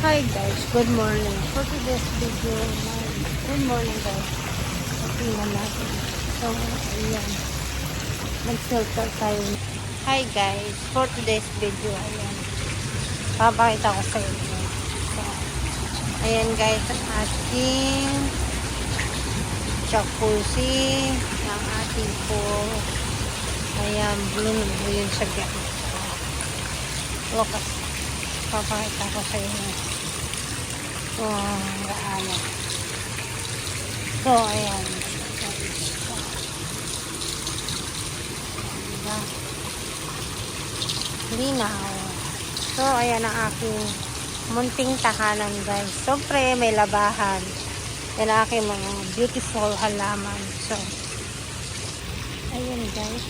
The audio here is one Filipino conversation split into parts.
Hi guys, good morning. For today's video, good morning guys. Tingnan natin. So, ayan. Mag-filter tayo. Hi guys, for today's video, ayan. Papakita ko sa inyo. So, ayan guys, ang ating jacuzzi, ang ating pool. Ayan, blue yun sa gyan. Look, papakita ko sa inyo. Gaano. So, ayan. Diba? Linaw. So, ayan ang aking munting tahanan, guys. Siyempre, may labahan. Yan ang aking mga beautiful halaman. So, ayan, guys.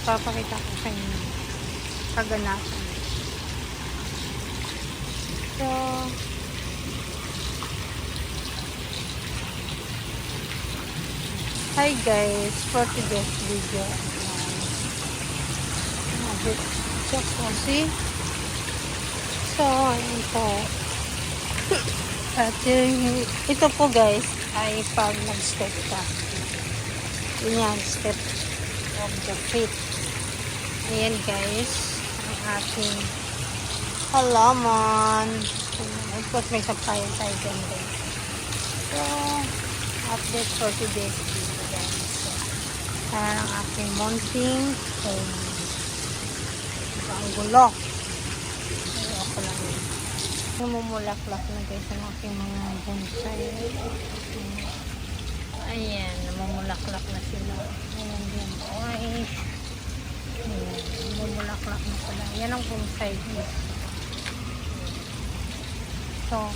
Papakita ko sa inyo. Kaganapan. So, hi guys, for today's video, jacuzzi. So, ayun po. At ito po guys, ay pag nag-step ka. Yan, step of the feet. Ayan guys, ang ating halaman. Of course, may sampayan tayo dyan guys. So, update for today's video guys. So, ayan ang aking munting ang gulo. Ayoko lang yun. Namumulaklak na guys ang aking mga bonsai. Ayan, namumulaklak na sila. Ayan din. Ayan, namumulaklak na sila. Yan ang bonsai guys. So,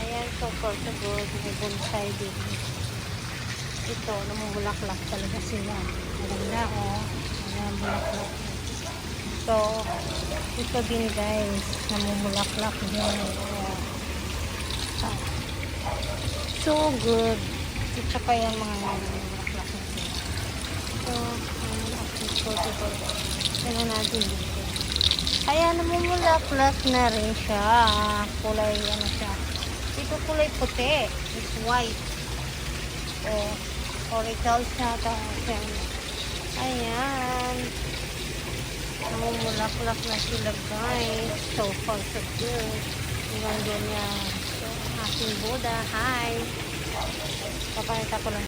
ayan, so far so good. May bonsai din. Ito, namumulaklak talaga sila. Maganda, oh. Ayan, bulaklak. So, ito din guys, namumulaklak din. Ayan. So good. Ito pa yan mga namumulaklak na sila. So, ayan, after 44. Ayan natin dito. Ayan, namumulaklak na rin siya. Kulay, ano siya. Ito kulay puti. It's white. So, oricals na ito. Ayan. Namumulaklak na sila guys. So far so good. Hanggang doon yan. So, aking Buddha. Hi. Papakita ko lang.